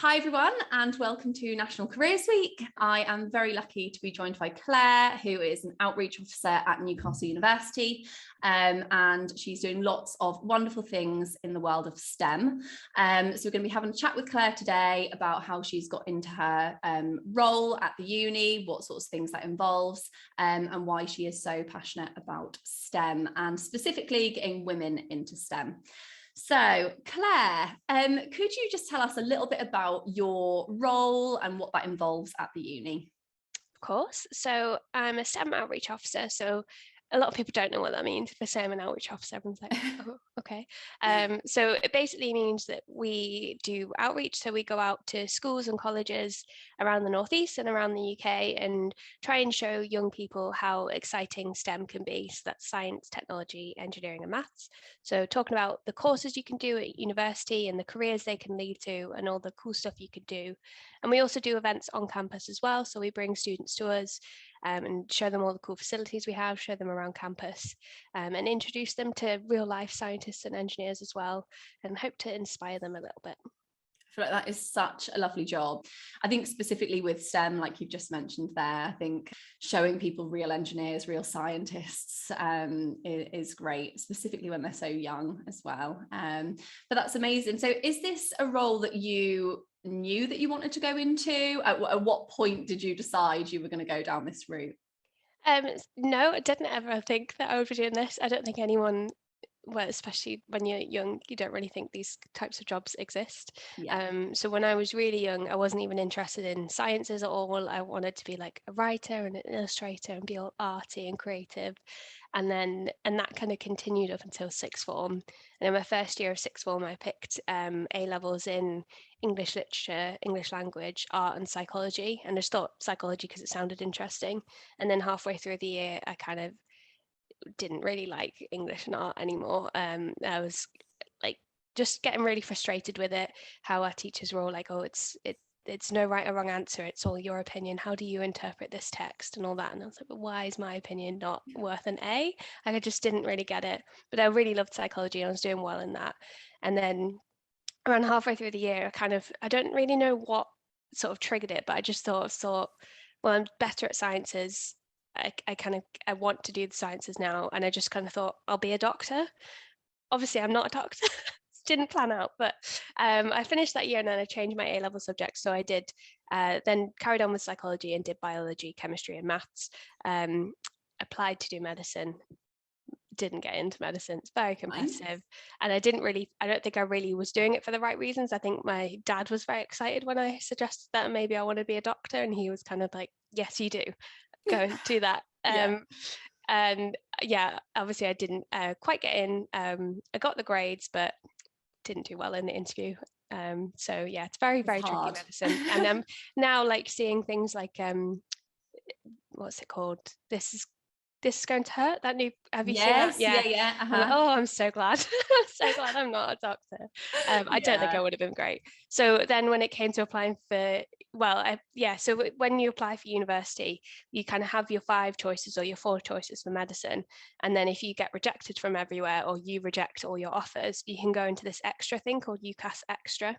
Hi everyone and welcome to National Careers Week. I am very lucky to be joined by Claire, who is an outreach officer at Newcastle University, and she's doing lots of wonderful things in the world of STEM. So we're going to be having a chat with Claire today about how she's got into her role at the uni, what sorts of things that involves, and why she is so passionate about STEM and specifically getting women into STEM. So, Claire, could you just tell us a little bit about your role and what that involves at the uni? Of course. So I'm a STEM outreach officer. So a lot of people don't know what that means. If I say I'm an outreach officer, everyone's like, oh, okay. So it basically means that we do outreach. So we go out to schools and colleges around the Northeast and around the UK and try and show young people how exciting STEM can be. So that's science, technology, engineering and maths. So talking about the courses you can do at university and the careers they can lead to and all the cool stuff you could do. And we also do events on campus as well. So we bring students to us and show them all the cool facilities we have, show them around campus, and introduce them to real life scientists and engineers as well, and hope to inspire them a little bit. I feel like that is such a lovely job. I think specifically with STEM, like you've just mentioned there, I think showing people real engineers, real scientists is great, specifically when they're so young as well. But that's amazing. So is this a role that you knew that you wanted to go into? At what point did you decide you were going to go down this route? No, I didn't ever think that I would be doing this. I don't think anyone, well, especially when you're young, you don't really think these types of jobs exist. Yeah. So when I was really young, I wasn't even interested in sciences at all. I wanted to be like a writer and an illustrator and be all arty and creative. And that kind of continued up until sixth form. And in my first year of sixth form, I picked A levels in English literature, English language, art and psychology. And I just thought psychology because it sounded interesting. And then halfway through the year, I kind of didn't really like English and art anymore. I was like just getting really frustrated with it, how our teachers were all like, oh, it's no right or wrong answer, it's all your opinion, how do you interpret this text and all that. And I was like, but why is my opinion not worth an A? Like, I just didn't really get it. But I really loved psychology and I was doing well in that. And then around halfway through the year, I don't really know what sort of triggered it, but I just thought, well, I'm better at sciences. I want to do the sciences now. And I just kind of thought I'll be a doctor. Obviously, I'm not a doctor. Didn't plan out, but I finished that year and then I changed my A-level subject. So I did then carried on with psychology and did biology, chemistry and maths. Applied to do medicine. Didn't get into medicine. It's very competitive. And I don't think I really was doing it for the right reasons. I think my dad was very excited when I suggested that maybe I want to be a doctor. And he was kind of like, yes, you do. Go and do that. And yeah, obviously I didn't quite get in. I got the grades, but didn't do well in the interview. So yeah, it's very, very tricky medicine. And I'm now like seeing things like, what's it called? This is going to hurt. That new, have you seen that? Yeah. I'm like, oh, I'm so glad. I'm so glad I'm not a doctor. I don't think I would have been great. So then when it came to applying for, so when you apply for university, you kind of have your 5 choices or your 4 choices for medicine. And then if you get rejected from everywhere or you reject all your offers, you can go into this extra thing called Ucas Extra.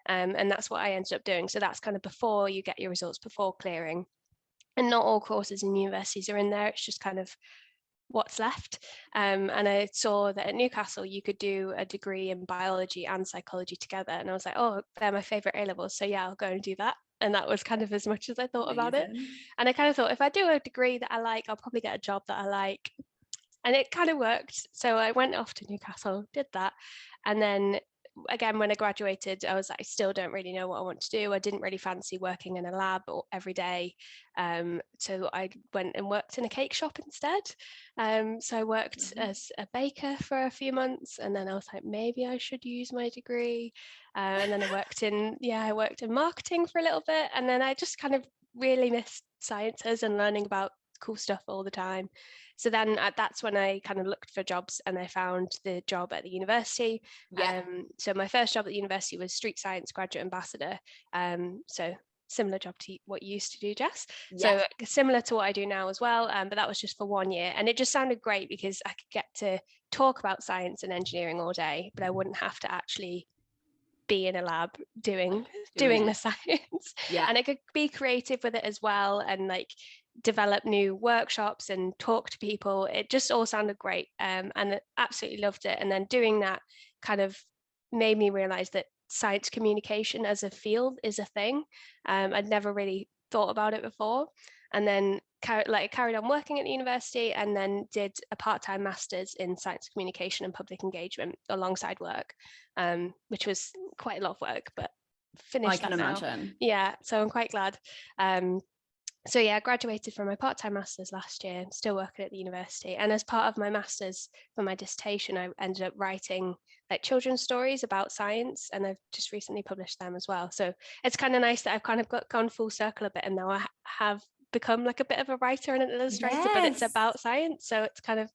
And that's what I ended up doing. So that's kind of before you get your results, before clearing. And not all courses in universities are in there. It's just kind of what's left. And I saw that at Newcastle, you could do a degree in biology and psychology together. And I was like, oh, they're my favourite A-levels. So yeah, I'll go and do that. And that was kind of as much as I thought about it. And I kind of thought, if I do a degree that I like, I'll probably get a job that I like. And it kind of worked. So I went off to Newcastle, did that. And then again, when I graduated, I was like, I still don't really know what I want to do. I didn't really fancy working in a lab every day. So I went and worked in a cake shop instead. So I worked as a baker for a few months, and then I was like, maybe I should use my degree. And then I worked in marketing for a little bit. And then I just kind of really missed sciences and learning about cool stuff all the time. So then that's when I kind of looked for jobs and I found the job at the university. So my first job at the university was street science graduate ambassador. So similar job to what you used to do, Jess. So similar to what I do now as well, but that was just for 1 year. And it just sounded great because I could get to talk about science and engineering all day, but I wouldn't have to actually be in a lab doing the science. Yeah. And I could be creative with it as well, and like develop new workshops and talk to people. It just all sounded great, and I absolutely loved it. And then doing that kind of made me realize that science communication as a field is a thing. I'd never really thought about it before. And then carried on working at the university, and then did a part-time master's in science communication and public engagement alongside work, which was quite a lot of work, but finished that now. I can imagine. Yeah, so I'm quite glad. So yeah, I graduated from my part-time master's last year, still working at the university. And as part of my master's for my dissertation, I ended up writing like children's stories about science, and I've just recently published them as well. So it's kind of nice that I've kind of gone full circle a bit, and now I have become like a bit of a writer and an illustrator, but it's about science. So it's kind of,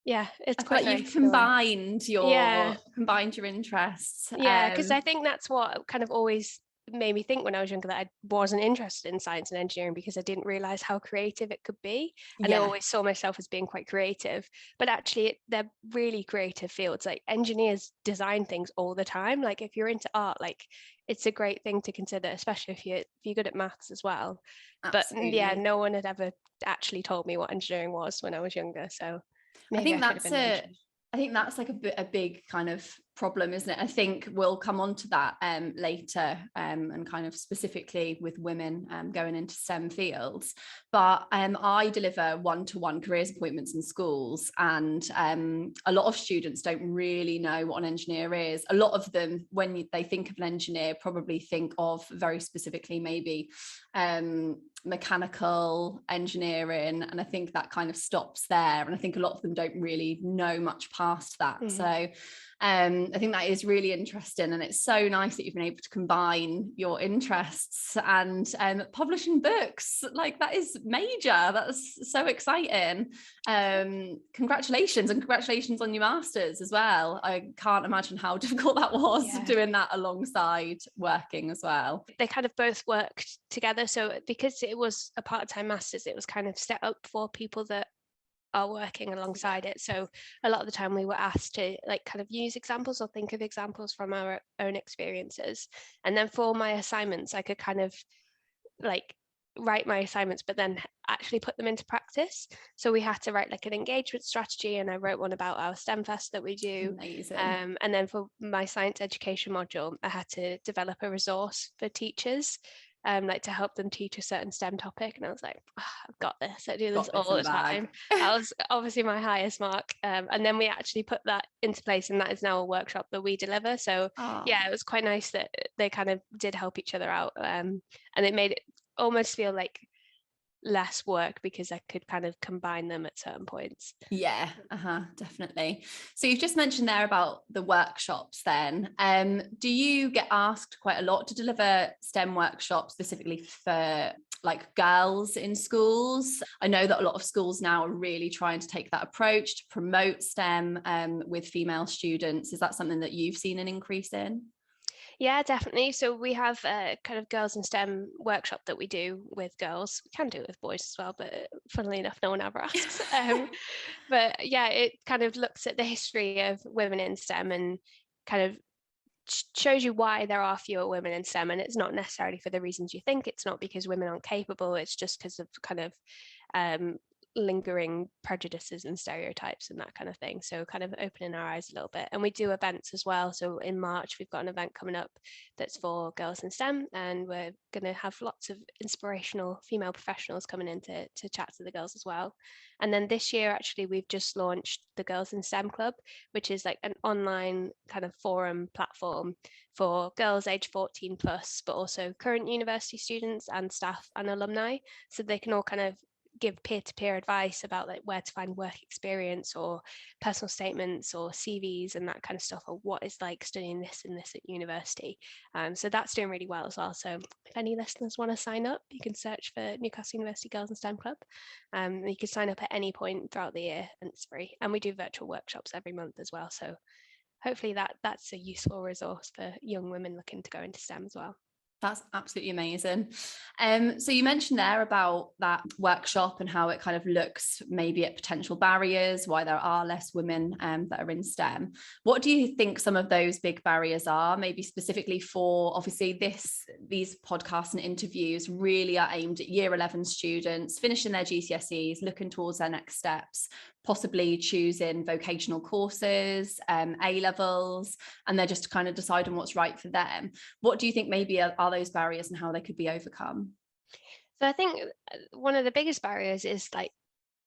yeah, it's quite nice. You've combined your interests. Yeah, because I think that's what kind of always made me think when I was younger that I wasn't interested in science and engineering, because I didn't realize how creative it could be. And I always saw myself as being quite creative, but actually they're really creative fields. Like engineers design things all the time. Like if you're into art, like it's a great thing to consider, especially if you're good at maths as well. Absolutely. But yeah, no one had ever actually told me what engineering was when I was younger. So maybe I think that's like a big kind of problem, isn't it? I think we'll come on to that later, and kind of specifically with women going into STEM fields. But I deliver one-to-one careers appointments in schools, and a lot of students don't really know what an engineer is. A lot of them, when they think of an engineer, probably think of very specifically maybe mechanical engineering, and I think that kind of stops there, and I think a lot of them don't really know much past that. So I think that is really interesting, and it's so nice that you've been able to combine your interests and publishing books. Like that is major. That's so exciting. Congratulations, and congratulations on your masters as well. I can't imagine how difficult that was, doing that alongside working as well. They kind of both worked together. So because it was a part-time masters, it was kind of set up for people that are working alongside it. So a lot of the time we were asked to like kind of use examples or think of examples from our own experiences. And then for my assignments, I could kind of like write my assignments, but then actually put them into practice. So we had to write like an engagement strategy, and I wrote one about our STEM fest that we do. Amazing. And then for my science education module, I had to develop a resource for teachers, like to help them teach a certain STEM topic. And I was like, I've got this. I do this all the time. That was obviously my highest mark. And then we actually put that into place, and that is now a workshop that we deliver. So yeah, it was quite nice that they kind of did help each other out. And it made it almost feel like less work because I could kind of combine them at certain points. Yeah, definitely. So you've just mentioned there about the workshops then. Do you get asked quite a lot to deliver STEM workshops specifically for like girls in schools? I know that a lot of schools now are really trying to take that approach to promote STEM with female students. Is that something that you've seen an increase in? Yeah, definitely. So we have a kind of girls in STEM workshop that we do with girls. We can do it with boys as well, but funnily enough, no one ever asks. But yeah, it kind of looks at the history of women in STEM and kind of shows you why there are fewer women in STEM. And it's not necessarily for the reasons you think. It's not because women aren't capable. It's just because of kind of lingering prejudices and stereotypes and that kind of thing. So kind of opening our eyes a little bit. And we do events as well. So in March, we've got an event coming up that's for girls in STEM, and we're going to have lots of inspirational female professionals coming in to chat to the girls as well. And then this year, actually, we've just launched the Girls in STEM Club, which is like an online kind of forum platform for girls aged 14 plus, but also current university students and staff and alumni. So they can all kind of give peer-to-peer advice about like where to find work experience or personal statements or CVs and that kind of stuff, or what is like studying this and this at university. So that's doing really well as well. So if any listeners want to sign up, you can search for Newcastle University Girls in STEM Club. You can sign up at any point throughout the year, and it's free. And we do virtual workshops every month as well. So hopefully that's a useful resource for young women looking to go into STEM as well. That's absolutely amazing. So you mentioned there about that workshop and how it kind of looks maybe at potential barriers, why there are less women that are in STEM. What do you think some of those big barriers are? Maybe specifically for, obviously these podcasts and interviews really are aimed at year 11 students finishing their GCSEs, looking towards their next steps, possibly choosing vocational courses, A levels, and they're just kind of deciding what's right for them. What do you think maybe are those barriers and how they could be overcome? So I think one of the biggest barriers is like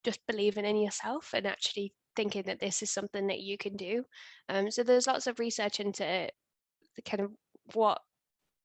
just believing in yourself and actually thinking that this is something that you can do. So there's lots of research into the kind of what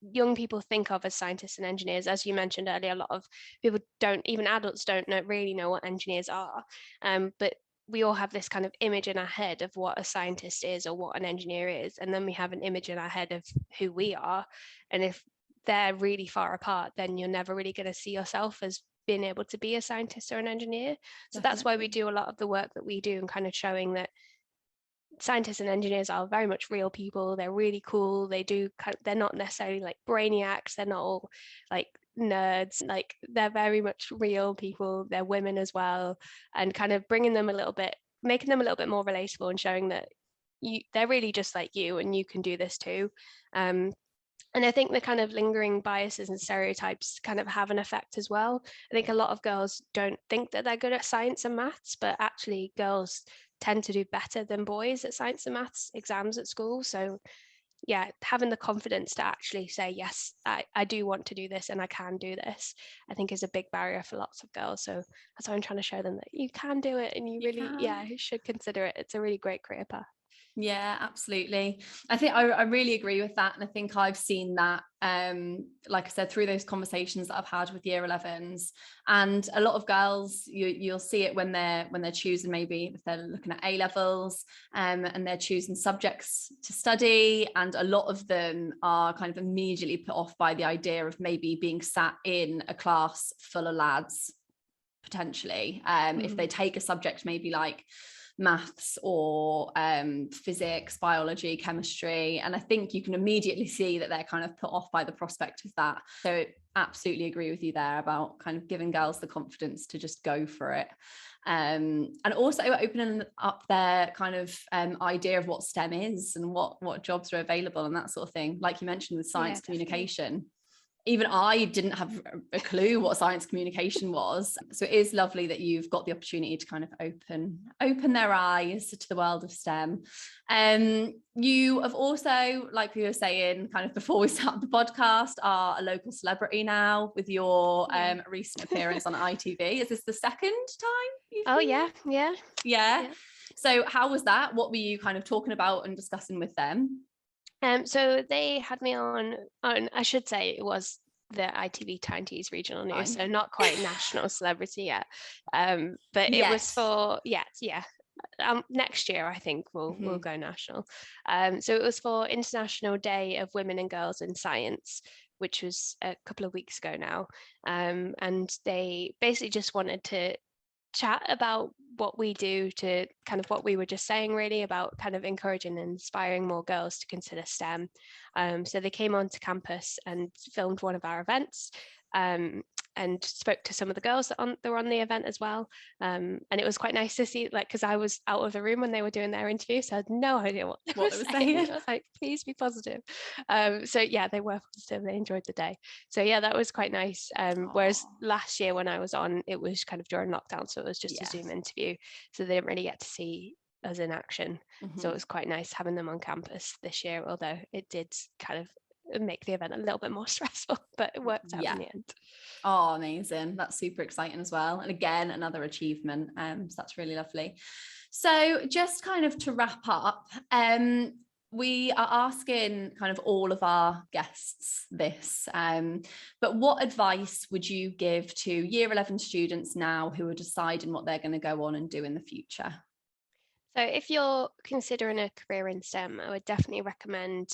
young people think of as scientists and engineers. As you mentioned earlier, a lot of people don't, even adults don't really know what engineers are. But we all have this kind of image in our head of what a scientist is or what an engineer is. And then we have an image in our head of who we are. And if they're really far apart, then you're never really going to see yourself as being able to be a scientist or an engineer. So that's why we do a lot of the work that we do, and kind of showing that scientists and engineers are very much real people. They're really cool. They're not necessarily like brainiacs. They're not all like nerds. Like, they're very much real people. They're women as well, and kind of making them a little bit more relatable, and showing that they're really just like you, and you can do this too. And I think the kind of lingering biases and stereotypes kind of have an effect as well. I think a lot of girls don't think that they're good at science and maths, but actually girls tend to do better than boys at science and maths exams at school. So yeah, having the confidence to actually say, yes, I do want to do this and I can do this, I think is a big barrier for lots of girls. So that's why I'm trying to show them that you can do it, and you really, you should consider it. It's a really great career path. Yeah, absolutely. I think I really agree with that. And I think I've seen that, like I said, through those conversations that I've had with year 11s, and a lot of girls, you'll see it when they're choosing, maybe if they're looking at A levels, and they're choosing subjects to study. And a lot of them are kind of immediately put off by the idea of maybe being sat in a class full of lads, potentially. If they take a subject maybe like maths or physics, biology, chemistry, and I think you can immediately see that they're kind of put off by the prospect of that. So absolutely agree with you there about kind of giving girls the confidence to just go for it, and also opening up their kind of idea of what STEM is and what jobs are available and that sort of thing. Like you mentioned with science communication, even I didn't have a clue what science communication was. So it is lovely that you've got the opportunity to kind of open their eyes to the world of STEM. You have also, like we were saying kind of before we start the podcast, are a local celebrity now with your recent appearance on ITV. Is this the second time? Oh yeah. So how was that? What were you kind of talking about and discussing with them? So they had me on, I should say it was the ITV Tyne-Tees regional news, so not quite national celebrity yet. But it was for next year, I think we'll go national. So it was for International Day of Women and Girls in Science, which was a couple of weeks ago now. And they basically just wanted to chat about what we do, to kind of what we were just saying, really, about kind of encouraging and inspiring more girls to consider STEM. So they came onto campus and filmed one of our events, and spoke to some of the girls that were on the event as well. And it was quite nice to see, like, because I was out of the room when they were doing their interview, so I had no idea what they were saying. I was like, please be positive. So yeah, they were positive. They enjoyed the day. So yeah, that was quite nice. Whereas last year when I was on, it was kind of during lockdown, so it was just a Zoom interview. So they didn't really get to see us in action. So it was quite nice having them on campus this year, although it did kind of make the event a little bit more stressful, but it worked out in the end. Oh, amazing. That's super exciting as well. And again, another achievement. So that's really lovely. So just kind of to wrap up, we are asking kind of all of our guests this, but what advice would you give to year 11 students now who are deciding what they're going to go on and do in the future? So if you're considering a career in STEM, I would definitely recommend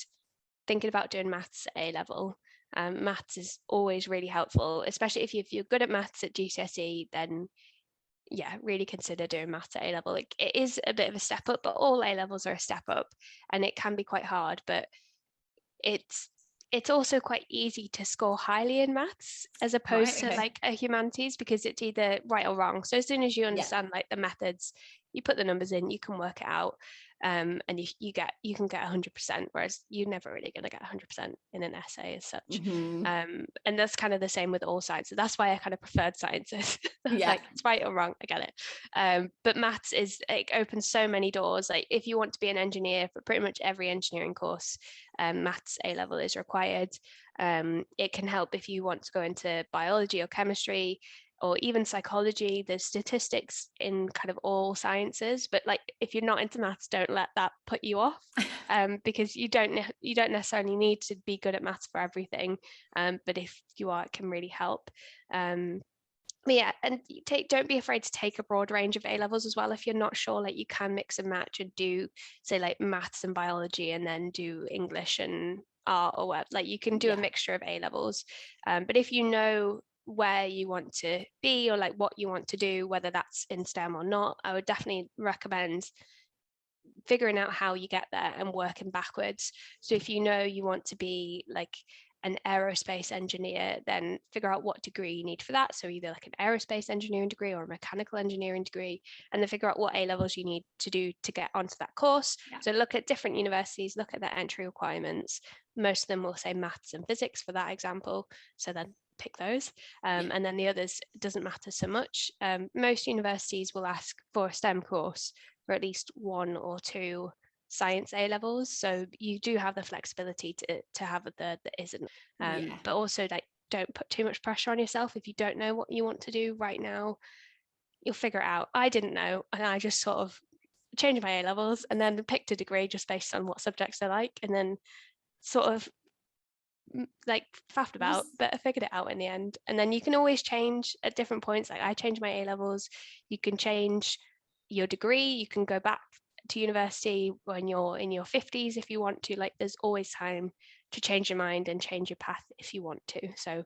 thinking about doing maths at A level. Maths is always really helpful, especially if you're good at maths at GCSE, then yeah, really consider doing maths at A level. It is a bit of a step up, but all A levels are a step up, and it can be quite hard, but it's it's also quite easy to score highly in maths as opposed to like a humanities, because it's either right or wrong. So as soon as you understand like the methods, you put the numbers in, you can work it out, and you can get 100%, whereas you're never really going to get 100% in an essay as such. And that's kind of the same with all sciences. That's why I kind of preferred sciences. Like, it's right or wrong, I get it. But maths it opens so many doors. Like, if you want to be an engineer, for pretty much every engineering course, maths A level is required. It can help if you want to go into biology or chemistry or even psychology. There's statistics in kind of all sciences, but like, if you're not into maths, don't let that put you off, because you don't necessarily need to be good at maths for everything, but if you are, it can really help. But yeah, and don't be afraid to take a broad range of A levels as well. If you're not sure, like, you can mix and match and do, say, like maths and biology, and then do English and art or whatever. Like, you can do a mixture of A levels. But if you know where you want to be, or like what you want to do, whether that's in STEM or not, I would definitely recommend figuring out how you get there and working backwards. So if you know you want to be like an aerospace engineer, then figure out what degree you need for that. So either like an aerospace engineering degree or a mechanical engineering degree, and then figure out what A levels you need to do to get onto that course. So look at different universities, look at their entry requirements. Most of them will say maths and physics for that example. So then pick those. And then the others, it doesn't matter so much. Most universities will ask for a STEM course for at least 1 or 2 science A levels, so you do have the flexibility to have that isn't. But also, like, don't put too much pressure on yourself. If you don't know what you want to do right now, you'll figure it out. I didn't know, and I just sort of changed my A levels and then picked a degree just based on what subjects I like, and then sort of like faffed about, but I figured it out in the end. And then you can always change at different points. Like, I changed my A levels. You can change your degree. You can go back to university when you're in your 50s if you want to. Like, there's always time to change your mind and change your path if you want to. So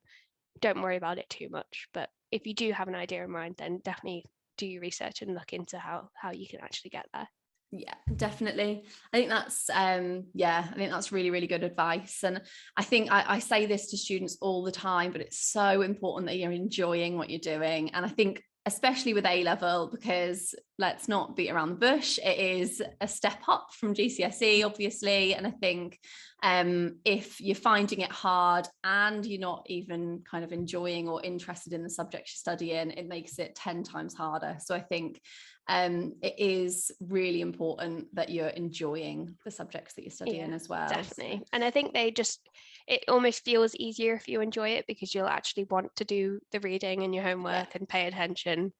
don't worry about it too much. But if you do have an idea in mind, then definitely do your research and look into how you can actually get there. Yeah, definitely. I think that's really, really good advice. And I think I say this to students all the time, but it's so important that you're enjoying what you're doing. And I think especially with A level, because let's not beat around the bush, it is a step up from GCSE, obviously. And I think if you're finding it hard and you're not even kind of enjoying or interested in the subject you're studying, it makes it 10 times harder. So I think it is really important that you're enjoying the subjects that you're studying as well. Definitely. And I think it almost feels easier if you enjoy it, because you'll actually want to do the reading and your homework and pay attention,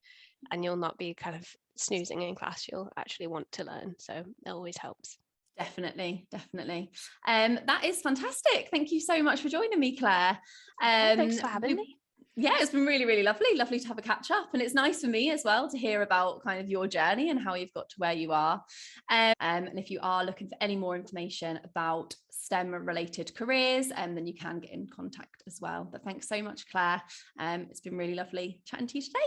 and you'll not be kind of snoozing in class. You'll actually want to learn. So it always helps. Definitely. That is fantastic. Thank you so much for joining me, Claire. Thanks for having me. Yeah, it's been really, really lovely to have a catch up, and it's nice for me as well to hear about kind of your journey and how you've got to where you are. And if you are looking for any more information about STEM related careers, then you can get in contact as well. But thanks so much, Claire. It's been really lovely chatting to you today.